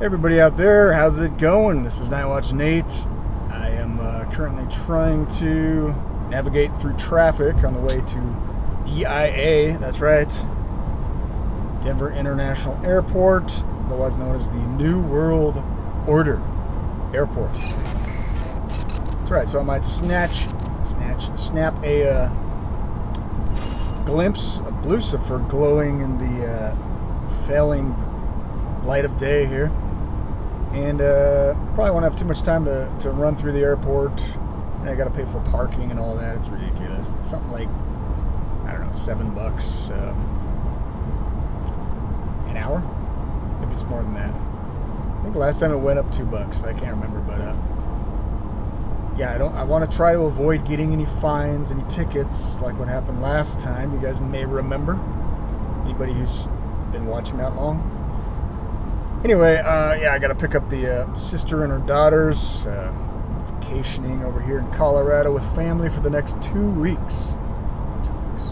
Everybody out there, how's it going? This is Nightwatch N8. I am currently trying to navigate through traffic on the way to DIA, that's right, Denver International Airport, otherwise known as the New World Order Airport. That's right, so I might snap a glimpse of Blucifer glowing in the failing light of day here. And probably won't have too much time to run through the airport. And I got to pay for parking and all that. It's ridiculous. It's something like, I don't know, $7 an hour. Maybe it's more than that. I think last time it went up $2. I can't remember, but yeah, I want to try to avoid getting any fines, any tickets, like what happened last time. You guys may remember. Anybody who's been watching that long. Anyway, yeah, I got to pick up the sister and her daughters, vacationing over here in Colorado with family for the next 2 weeks. 2 weeks.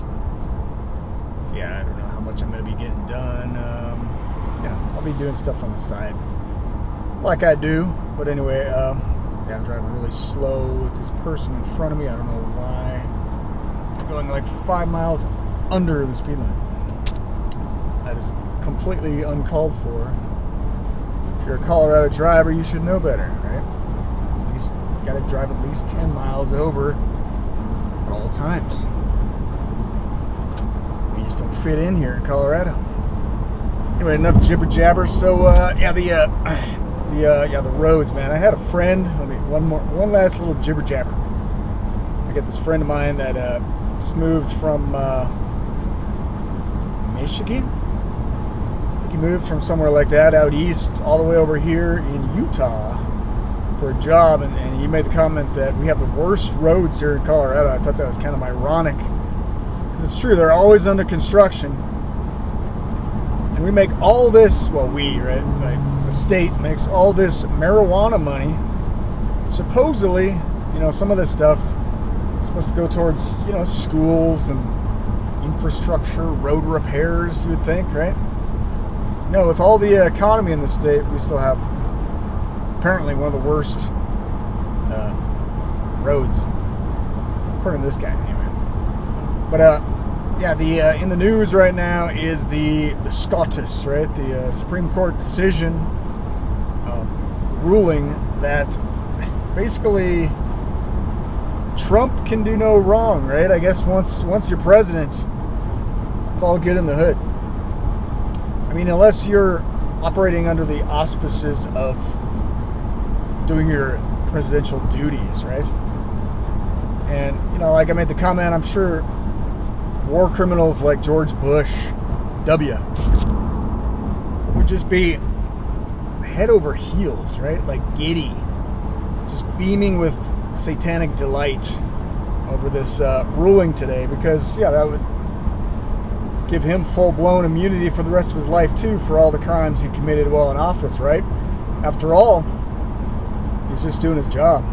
So yeah, I don't know how much I'm going to be getting done. Yeah, I'll be doing stuff on the side, like I do. But anyway, yeah, I'm driving really slow with this person in front of me. I don't know why. I'm going like 5 miles under the speed limit. That is completely uncalled for. If you're a Colorado driver, you should know better, right? At least you got to drive at least 10 miles over at all times. You just don't fit in here in Colorado. Anyway, enough jibber jabber. So yeah, the roads, man. I had a friend. One last little jibber jabber. I got this friend of mine that just moved from Michigan. He moved from somewhere like that out east all the way over here in Utah for a job, and he made the comment that we have the worst roads here in Colorado. I thought that was kind of ironic, because it's true, they're always under construction, and we make all this, well, right, like the state makes all this marijuana money. Supposedly, some of this stuff is supposed to go towards, schools and infrastructure, road repairs, you would think, right? No, with all the economy in the state, we still have apparently one of the worst roads, according to this guy, anyway. But yeah, in the news right now is the SCOTUS, right? The Supreme Court decision ruling that basically Trump can do no wrong, right? I guess once you're president, it's all good in the hood. I mean, unless you're operating under the auspices of doing your presidential duties, right? And, like I made the comment, I'm sure war criminals like George Bush W. would just be head over heels, right? Like giddy, just beaming with satanic delight over this ruling today, because, yeah, that would give him full-blown immunity for the rest of his life, too, for all the crimes he committed while in office, right? After all, he's just doing his job.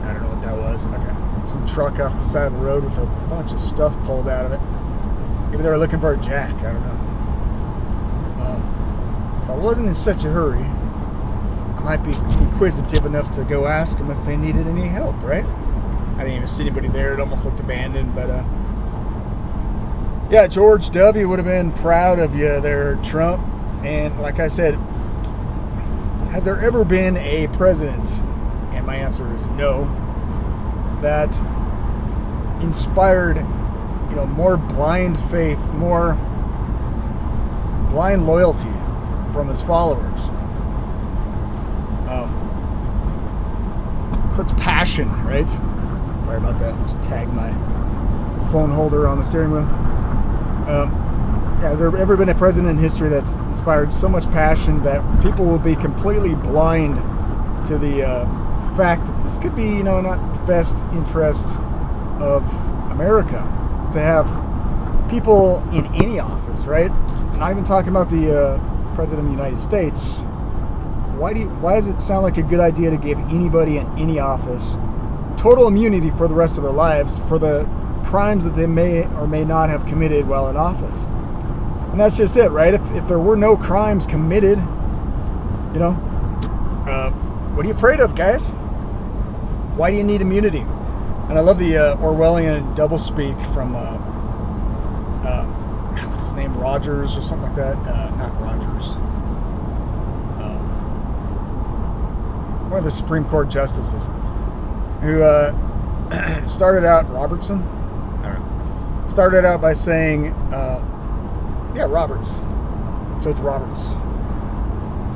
I don't know what that was. Okay. Some truck off the side of the road with a bunch of stuff pulled out of it. Maybe they were looking for a jack. I don't know. If I wasn't in such a hurry, I might be inquisitive enough to go ask them if they needed any help, right? I didn't even see anybody there. It almost looked abandoned, but yeah, George W. would have been proud of you there, Trump. And like I said, has there ever been a president, and my answer is no, that inspired, more blind faith, more blind loyalty from his followers? Such passion, right? Sorry about that. Just tagged my phone holder on the steering wheel. Has there ever been a president in history that's inspired so much passion that people will be completely blind to the fact that this could be, not the best interest of America to have people in any office, right? I'm not even talking about the president of the United States. Why does it sound like a good idea to give anybody in any office total immunity for the rest of their lives for the crimes that they may or may not have committed while in office? And that's just it, right? If there were no crimes committed, you know, what are you afraid of, guys? Why do you need immunity? And I love the Orwellian doublespeak from, what's his name, Rogers or something like that? Not Rogers. One of the Supreme Court justices who started out, Robertson? I don't know. Started out by saying, Roberts. Judge Roberts.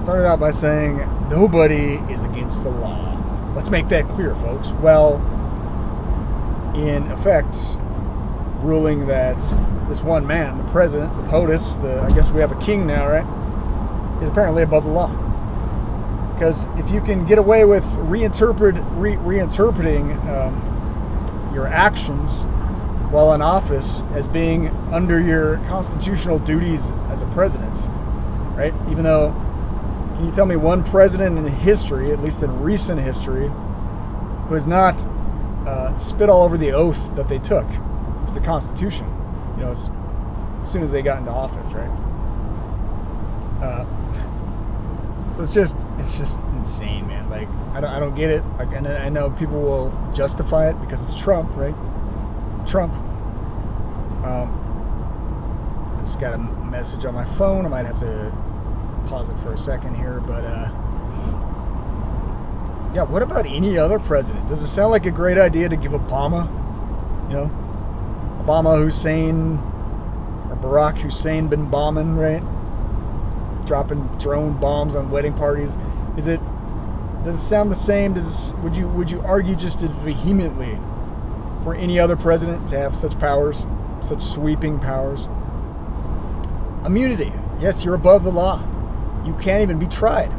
Started out by saying, nobody is against the law. Let's make that clear, folks. Well, in effect, ruling that this one man, the president, the POTUS, I guess we have a king now, right, is apparently above the law. Because if you can get away with reinterpreting your actions while in office as being under your constitutional duties as a president, right? Even though, can you tell me one president in history, at least in recent history, who has not spit all over the oath that they took to the Constitution, you know, as soon as they got into office, right? So it's just insane, man. Like, I don't get it. Like, and I know people will justify it because it's Trump, right? Trump. I just got a message on my phone. I might have to pause it for a second here, but what about any other president? Does it sound like a great idea to give Obama, you know, Obama Hussein or Barack Hussein bin bombing, right? Dropping drone bombs on wedding parties. Does it sound the same? Would you argue just as vehemently for any other president to have such powers, such sweeping powers? Immunity. Yes, you're above the law. You can't even be tried,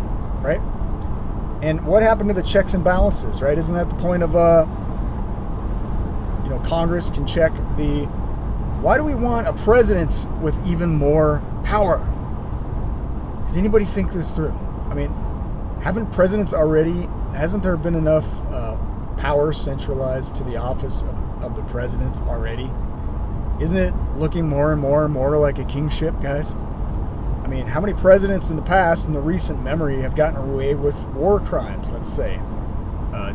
right? And what happened to the checks and balances, right? Isn't that the point of Congress can check the... Why do we want a president with even more power? Does anybody think this through? I mean, hasn't there been enough power centralized to the office of the president already? Isn't it looking more and more and more like a kingship, guys? I mean, how many presidents in the past, in the recent memory, have gotten away with war crimes, let's say?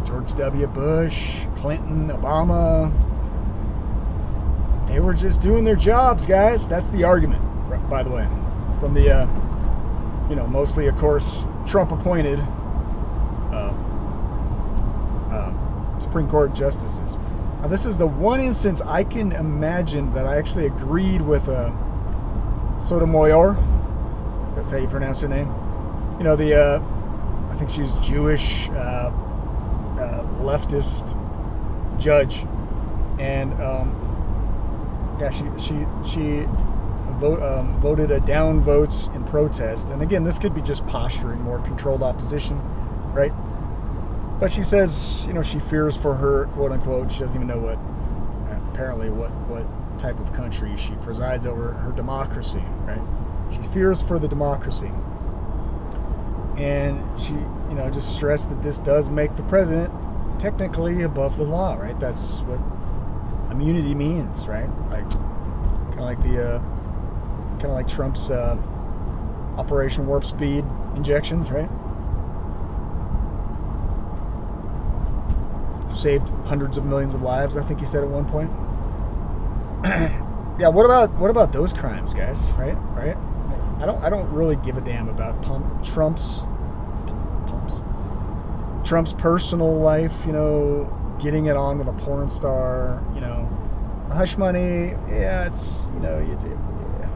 George W. Bush, Clinton, Obama. They were just doing their jobs, guys. That's the argument, by the way, from the, mostly, of course, Trump-appointed Supreme Court justices. Now, this is the one instance I can imagine that I actually agreed with Sotomayor. That's how you pronounce her name. You know, I think she's Jewish leftist judge, and she voted down votes in protest. And again, this could be just posturing, more controlled opposition, right? But she says, she fears for her, quote unquote. She doesn't even know what type of country she presides over, her democracy, right? She fears for the democracy. And she, just stressed that this does make the president technically above the law, right? That's what immunity means, right? Like, kind of like Trump's Operation Warp Speed injections, right? Saved hundreds of millions of lives, I think he said at one point. Yeah, what about those crimes, guys? Right? I don't really give a damn about Trump's personal life, getting it on with a porn star, hush money, yeah, it's, you do, yeah.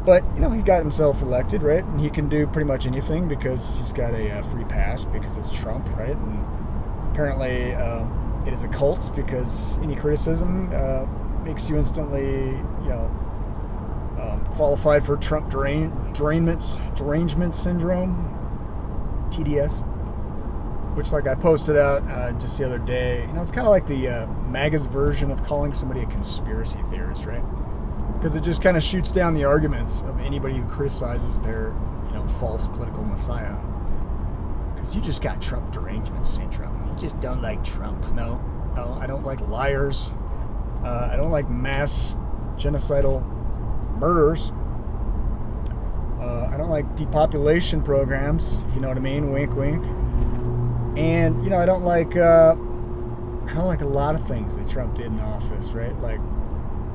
But, he got himself elected, right? And he can do pretty much anything because he's got a free pass because it's Trump, right? And apparently it is a cult because any criticism makes you instantly, qualified for Trump derangement syndrome, TDS, which, like I posted out just the other day, it's kind of like the MAGA's version of calling somebody a conspiracy theorist, right? Because it just kind of shoots down the arguments of anybody who criticizes their, false political messiah. Because you just got Trump derangement syndrome. You just don't like Trump. No, I don't like liars. I don't like mass genocidal murders. I don't like depopulation programs, if you know what I mean. Wink, wink. And I don't like a lot of things that Trump did in office, right? Like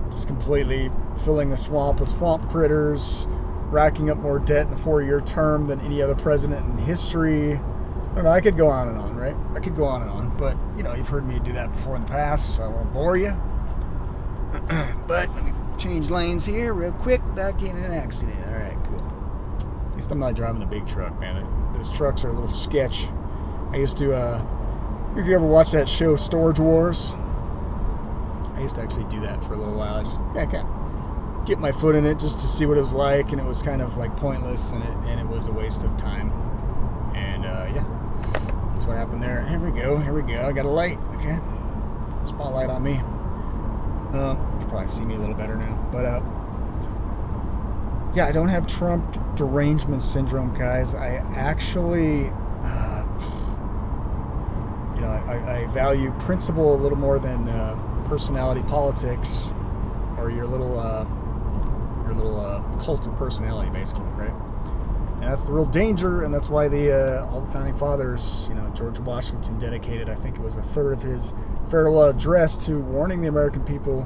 just completely filling the swamp with swamp critters, racking up more debt in a 4-year term than any other president in history. I don't know. I could go on and on, right? I could go on and on, but you've heard me do that before in the past, so I won't bore you. But let me change lanes here real quick without getting in an accident. All right, cool. At least I'm not driving the big truck, man. Those trucks are a little sketch. I used to, if you ever watched that show Storage Wars, I used to actually do that for a little while. I just kind of get my foot in it just to see what it was like, and it was kind of like pointless, and it was a waste of time. And yeah, that's what happened there. Here we go. I got a light. Okay, spotlight on me. You can probably see me a little better now, but yeah, I don't have Trump derangement syndrome, guys. I actually, I value principle a little more than personality politics, or your little cult of personality, basically, right? And that's the real danger, and that's why all the founding fathers, George Washington dedicated, I think it was a third of his farewell address to warning the American people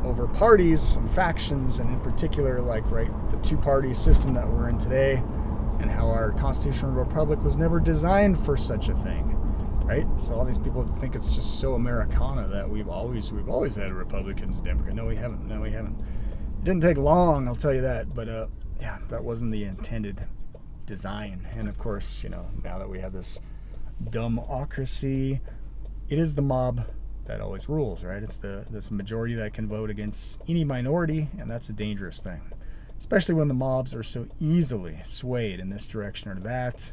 over parties and factions, and in particular, the two-party system that we're in today, and how our constitutional republic was never designed for such a thing, right? So all these people think it's just so Americana that we've always had Republicans and Democrats. No, we haven't. It didn't take long, I'll tell you that. But yeah, that wasn't the intended design. And of course, now that we have this dumbocracy, it is the mob that always rules, right? It's this majority that can vote against any minority, and that's a dangerous thing, especially when the mobs are so easily swayed in this direction or that,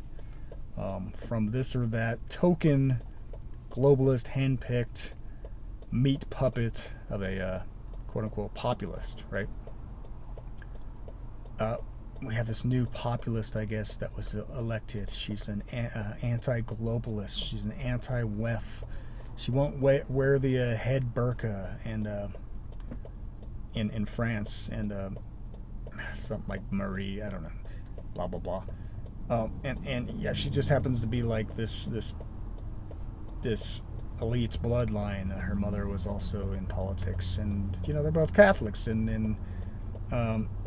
from this or that token globalist handpicked meat puppet of a quote-unquote populist, right? We have this new populist, I guess, that was elected. She's an anti-globalist. She's an anti-WEF. She won't wear the head burqa and in France, and something like Marie, I don't know, blah blah blah. And yeah, she just happens to be like this elite's bloodline. Her mother was also in politics, and they're both Catholics, and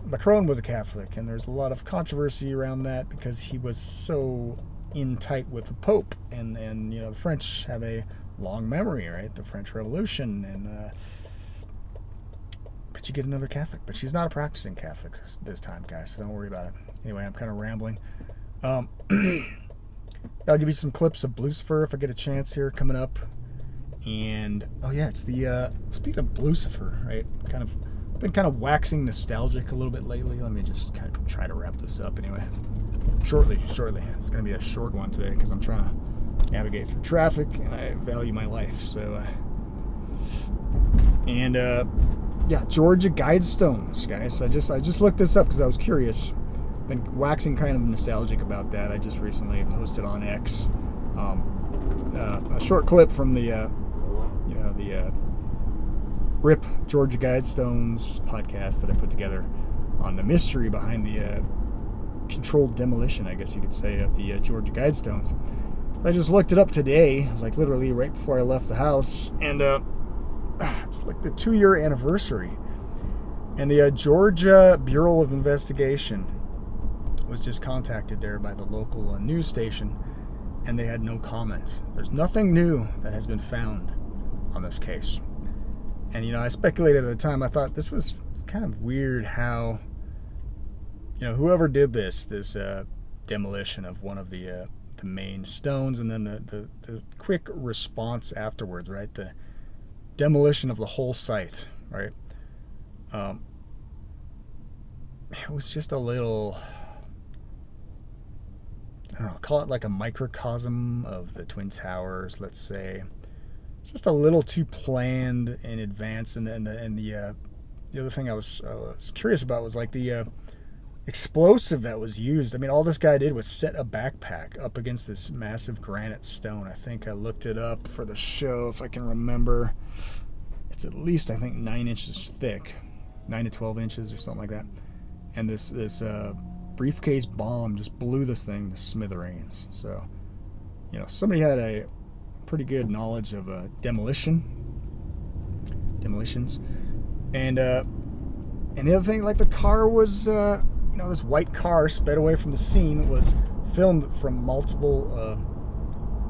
Macron was a Catholic, and there's a lot of controversy around that because he was so in tight with the Pope, and the French have a long memory, right? The French Revolution, and but you get another Catholic, but she's not a practicing Catholic this time, guys, so don't worry about it. Anyway, I'm kind of rambling. I'll give you some clips of Blucifer if I get a chance here coming up. And oh yeah, it's the speaking of Blucifer, right? Been kind of waxing nostalgic a little bit lately. Let me just kind of try to wrap this up anyway. Shortly. It's going to be a short one today because I'm trying to navigate through traffic, and I value my life. So, yeah, Georgia Guidestones, guys. I just looked this up because I was curious. Been waxing kind of nostalgic about that. I just recently posted on X a short clip from the RIP Georgia Guidestones podcast that I put together on the mystery behind the controlled demolition, I guess you could say, of the Georgia Guidestones. I just looked it up today, like literally right before I left the house, and it's like the 2-year anniversary. And the Georgia Bureau of Investigation was just contacted there by the local news station, and they had no comment. There's nothing new that has been found on this case. And, I speculated at the time, I thought this was kind of weird how, whoever did this demolition of one of the main stones, and then the quick response afterwards, right? The demolition of the whole site, right? It was just a little, I don't know, call it like a microcosm of the Twin Towers, let's say. Just a little too planned in advance, and the other thing I was curious about was like the explosive that was used. I mean, all this guy did was set a backpack up against this massive granite stone. I think I looked it up for the show, if I can remember. It's at least, I think, 9 inches thick. 9 to 12 inches or something like that. And this briefcase bomb just blew this thing to smithereens. So, somebody had a pretty good knowledge of demolitions. And the other thing, like, the car was, this white car sped away from the scene, was filmed from multiple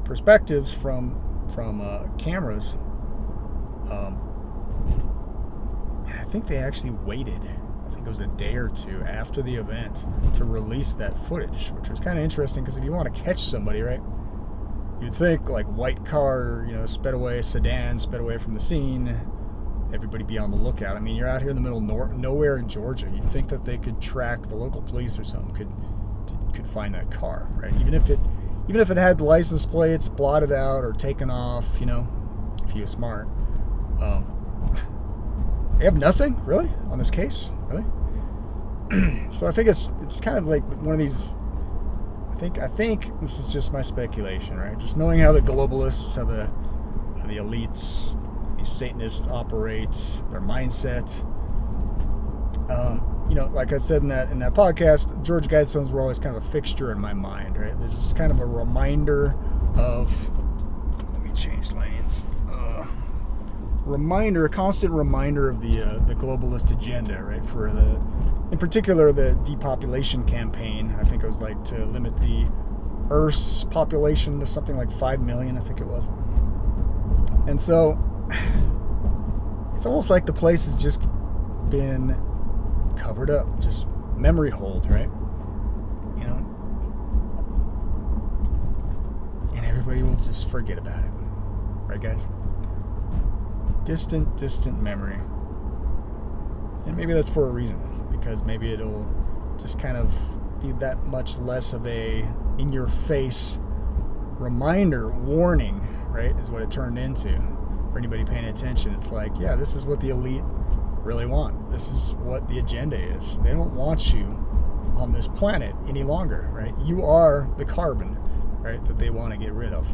perspectives from cameras. And I think they actually waited, I think it was a day or two after the event, to release that footage, which was kind of interesting, because if you want to catch somebody, right, you'd think, like, white car, sped away, sedan, sped away from the scene, everybody be on the lookout. I mean, you're out here in the middle of nowhere in Georgia. You'd think that they could track, the local police or something could find that car, right? Even if it had the license plates blotted out or taken off, if he was smart. They have nothing, really, on this case, really. So I think it's kind of like one of these. I think this is just my speculation, right? Just knowing how the globalists, how the elites, these Satanists operate, their mindset. Like I said in that podcast, George Guidestones were always kind of a fixture in my mind, right? There's just kind of a reminder of. Let me change lanes. A constant reminder of the globalist agenda, right? In particular, the depopulation campaign. I think it was like to limit the Earth's population to something like 5 million, I think it was. And so it's almost like the place has just been covered up, just memory hold, right? And everybody will just forget about it, right, guys? Distant memory. And maybe that's for a reason, because maybe it'll just kind of be that much less of a in-your-face reminder, warning, right, is what it turned into. For anybody paying attention, it's like, yeah, this is what the elite really want. This is what the agenda is. They don't want you on this planet any longer, right? You are the carbon, right, that they want to get rid of.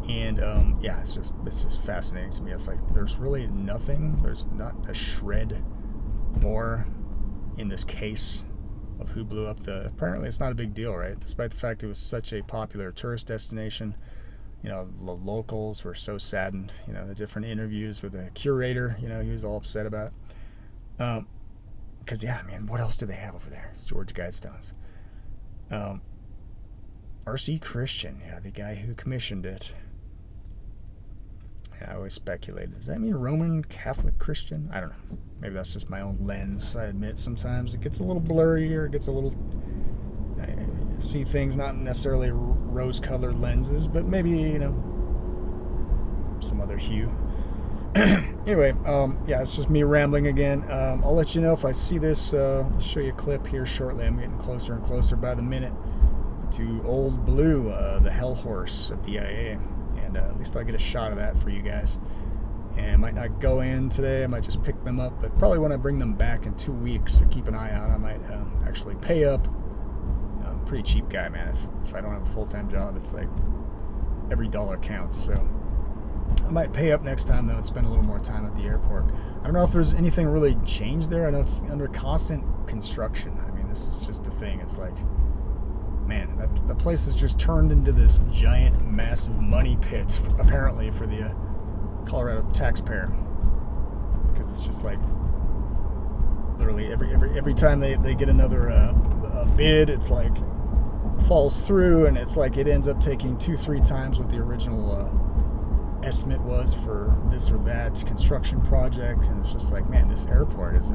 And it's just fascinating to me. It's like there's really nothing. There's not a shred more in this case of who blew up the. Apparently, it's not a big deal, right? Despite the fact it was such a popular tourist destination, the locals were so saddened. The different interviews with the curator, he was all upset about it. Because what else do they have over there? George Guidestones. R.C. Christian, the guy who commissioned it. I always speculated. Does that mean Roman Catholic Christian? I don't know. Maybe that's just my own lens. I admit sometimes it gets a little blurry, or it gets a little. I see things not necessarily rose-colored lenses, but maybe some other hue. Anyway, it's just me rambling again. I'll let you know if I see this. I'll show you a clip here shortly. I'm getting closer and closer by the minute to Old Blue, the hell horse of DIA. And at least I'll get a shot of that for you guys. And I might not go in today. I might just pick them up. But probably when I bring them back in 2 weeks, so keep an eye out. I might actually pay up. I'm a pretty cheap guy, man. If I don't have a full-time job, it's like every dollar counts. So I might pay up next time, though, and spend a little more time at the airport. I don't know if there's anything really changed there. I know it's under constant construction. I mean, this is just the thing. It's like, man, the place has just turned into this giant, massive money pit, apparently, for the Colorado taxpayer. Because it's just like, literally, every time they get another bid, it's like, falls through, and it's like it ends up taking 2-3 times what the original estimate was for this or that construction project. And it's just like, man, this airport, is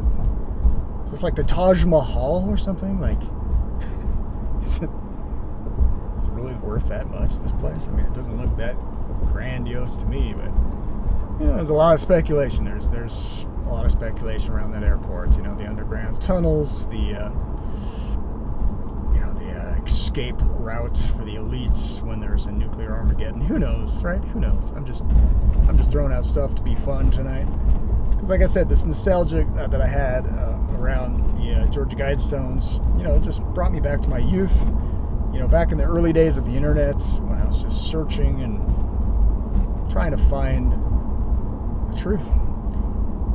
this like the Taj Mahal or something? Like, is it really worth that much, this place? I mean, it doesn't look that grandiose to me, but there's a lot of speculation. There's a lot of speculation around that airport. The underground tunnels, the escape route for the elites when there's a nuclear Armageddon. Who knows, right? Who knows? I'm just throwing out stuff to be fun tonight. Because, like I said, this nostalgia that I had around the Georgia Guidestones, it just brought me back to my youth. Back in the early days of the internet, when I was just searching and trying to find the truth.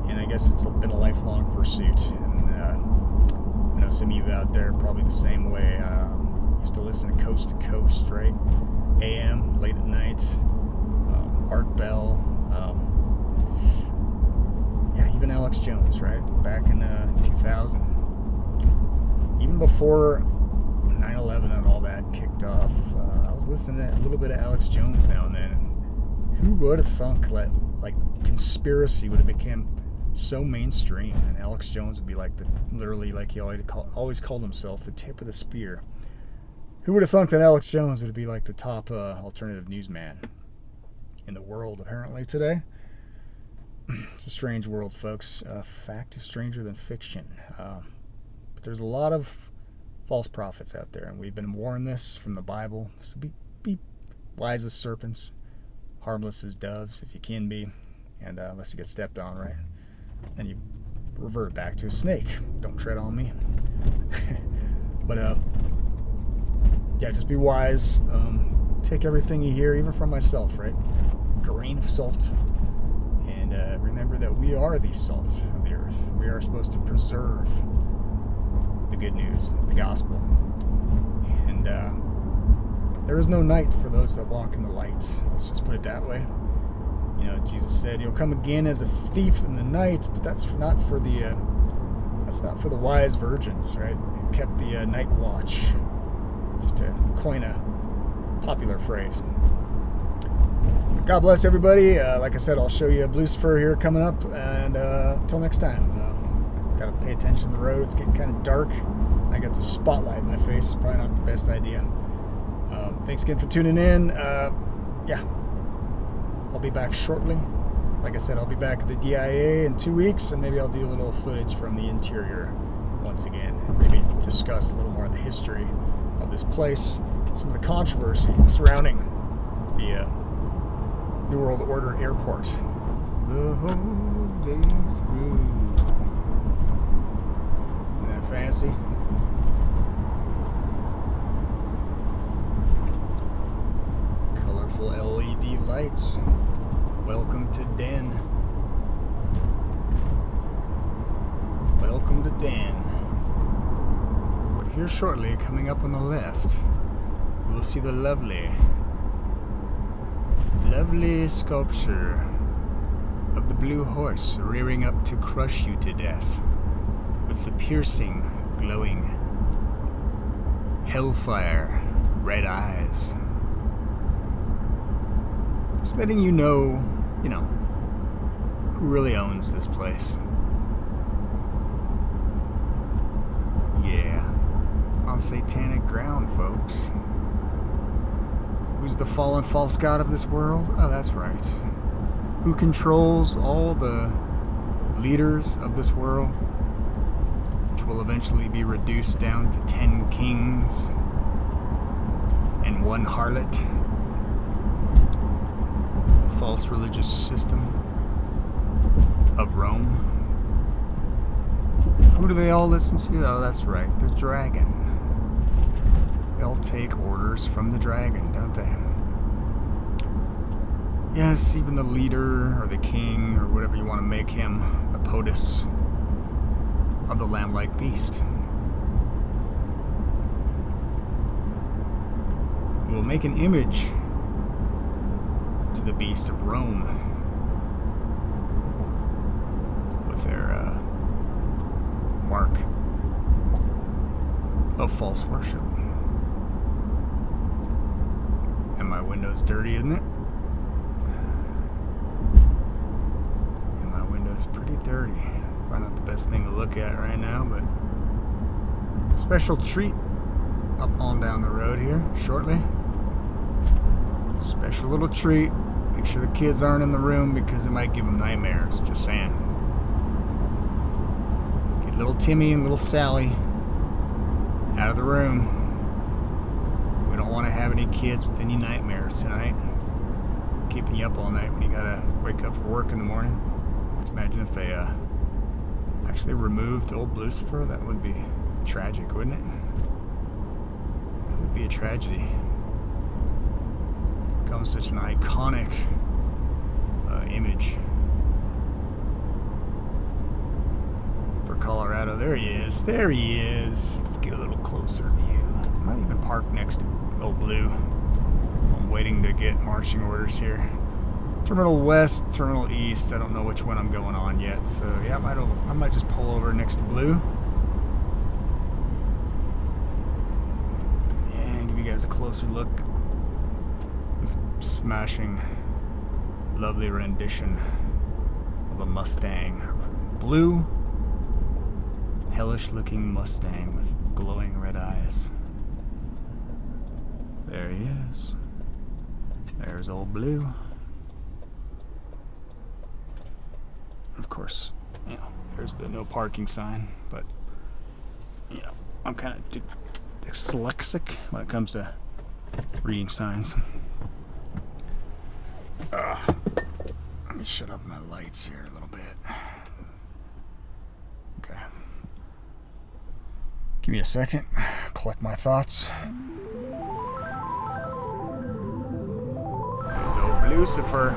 And guess it's been a lifelong pursuit. And I know some of you out there are probably the same way. Used to listen to Coast to Coast, right? AM, late at night, Art Bell, even Alex Jones, right? Back in 2000. Even before 9/11 and all that kicked off, I was listening to a little bit of Alex Jones now and then. Who would have thunk that like conspiracy would have become so mainstream, and Alex Jones would be like literally like he always called himself, the tip of the spear. Who would have thunk that Alex Jones would be like the top alternative newsman in the world apparently today? It's a strange world, folks. Fact is stranger than fiction. But there's a lot of false prophets out there, and we've been warned this from the Bible. So be wise as serpents, harmless as doves, if you can be, and unless you get stepped on, right? And you revert back to a snake. Don't tread on me. But yeah, just be wise. Take everything you hear, even from myself, right? Grain of salt. And remember that we are the salt of the earth. We are supposed to preserve the good news, the gospel. And there is no night for those that walk in the light. Let's just put it that way. You know, Jesus said he'll come again as a thief in the night, but that's not for the wise virgins, right? Who kept the night watch. Just to coin a popular phrase. God bless everybody. Like I said, I'll show you Blucifer here coming up, and until next time, gotta pay attention to the road. It's getting kind of dark. I got the spotlight in my face. It's probably not the best idea. Thanks again for tuning in. Yeah, I'll be back shortly. Like I said, I'll be back at the DIA in 2 weeks, and maybe I'll do a little footage from the interior once again. Maybe discuss a little more of the history of this place, some of the controversy surrounding the New World Order airport. The whole day through. Isn't that fancy? Colorful LED lights. Welcome to Den. Welcome to Den. But here shortly, coming up on the left, you will see the lovely sculpture of the blue horse rearing up to crush you to death with the piercing, glowing, hellfire red eyes. Just letting you know, who really owns this place. Yeah, on satanic ground, folks. Who's the fallen false god of this world? Oh, that's right. Who controls all the leaders of this world, which will eventually be reduced down to 10 kings and 1 harlot. The false religious system of Rome. Who do they all listen to? Oh, that's right, the dragon. They all take orders from the dragon, don't they? Yes, even the leader or the king or whatever you want to make him, the POTUS of the lamb-like beast, will make an image to the beast of Rome with their mark of false worship. And my window's dirty, isn't it? And my window's pretty dirty. Probably not the best thing to look at right now, but special treat up on down the road here shortly. Special little treat. Make sure the kids aren't in the room because it might give them nightmares. Just saying. Get little Timmy and little Sally out of the room. We don't want to have any kids with any nightmares tonight. Keeping you up all night when you gotta wake up for work in the morning. Imagine if they actually removed old Blucifer. That would be tragic, wouldn't it? It would be a tragedy. It's become such an iconic image Colorado. There he is. There he is. Let's get a little closer view. I might even park next to Old Blue. I'm waiting to get marching orders here. Terminal West, Terminal East. I don't know which one I'm going on yet. So yeah, I might just pull over next to Blue. And give you guys a closer look. This smashing, lovely rendition of a Mustang. Blue, hellish looking Mustang with glowing red eyes. There he is. There's Old Blue. Of course, there's the no parking sign, but I'm kind of dyslexic when it comes to reading signs. Let me shut up my lights here a little bit. Okay. Give me a second. Collect my thoughts. There's old Blucifer.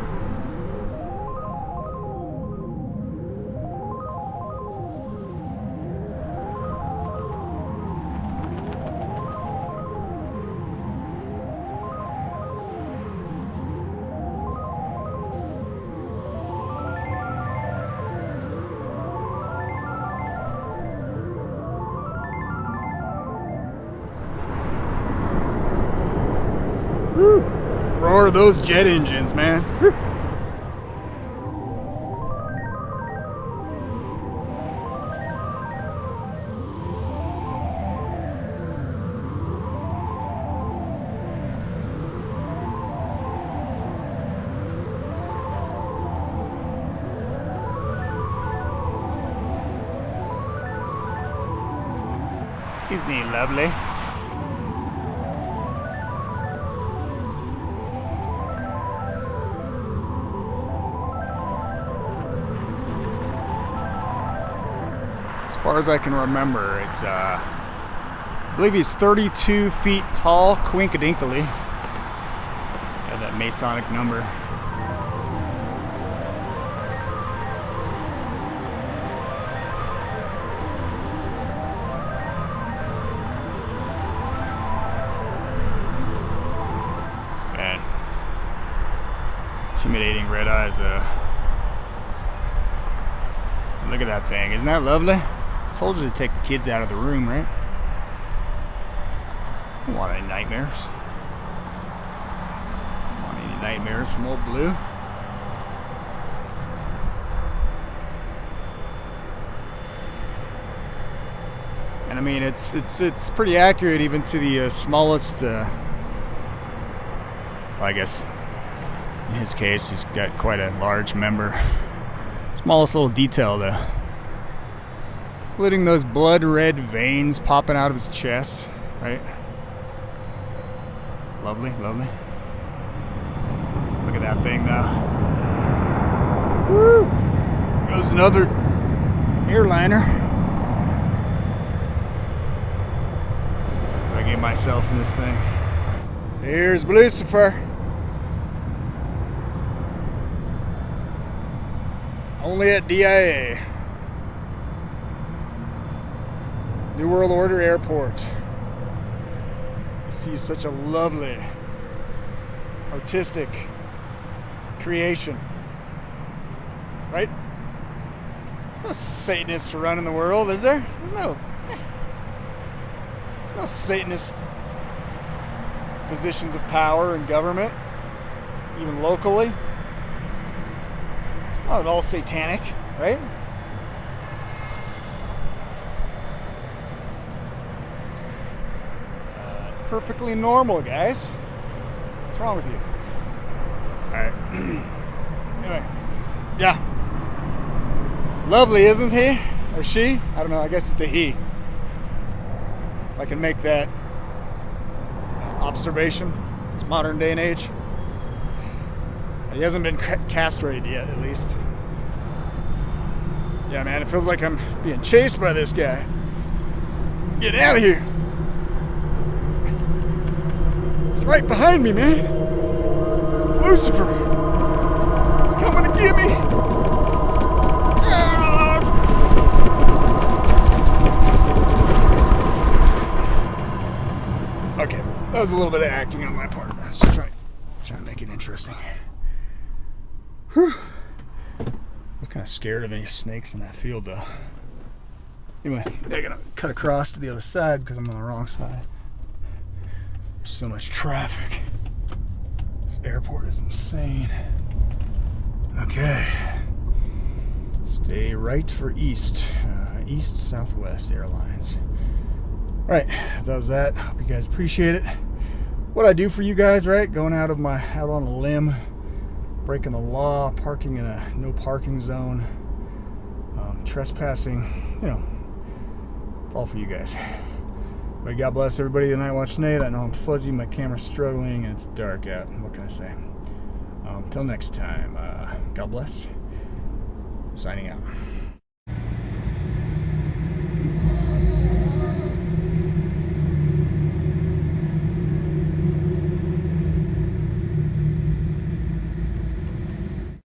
Roar of those jet engines, man. Isn't he lovely? As far as I can remember, it's I believe he's 32 feet tall, quinkadinkly. Got that masonic number. And intimidating red eyes. Look at that thing. Isn't that lovely? Told you to take the kids out of the room, right? Don't want any nightmares. Don't want any nightmares from Old Blue. And I mean, it's pretty accurate even to the smallest. Well, I guess in his case, he's got quite a large member. Smallest little detail, though. Including those blood red veins popping out of his chest, right? Lovely, lovely. So look at that thing, though. Woo! Goes another airliner. I get myself in this thing. Here's Blucifer. Only at DIA. New World Order Airport. I see such a lovely, artistic creation. Right? There's no Satanists running the world, is there? There's no Satanist positions of power in government, even locally. It's not at all satanic, right? It's perfectly normal, guys. What's wrong with you? Alright. Anyway. Yeah. Lovely, isn't he? Or she? I don't know. I guess it's a he. If I can make that observation. It's modern day and age. He hasn't been castrated yet, at least. Yeah, man, it feels like I'm being chased by this guy. Get out of here. It's right behind me, man. Blucifer. It's coming to get me. was a little bit of acting on my part. Just trying to make it interesting. Whew. I was kind of scared of any snakes in that field, though. Anyway, they're gonna cut across to the other side because I'm on the wrong side. There's so much traffic. This airport is insane. Okay. Stay right for east. East Southwest Airlines. Alright, that was that. Hope you guys appreciate it. What I do for you guys, right? Going out on a limb, breaking the law, parking in a no parking zone, trespassing, it's all for you guys. But God bless everybody. The Nightwatch N8. I know I'm fuzzy, my camera's struggling, and it's dark out. What can I say? Until next time, God bless. Signing out.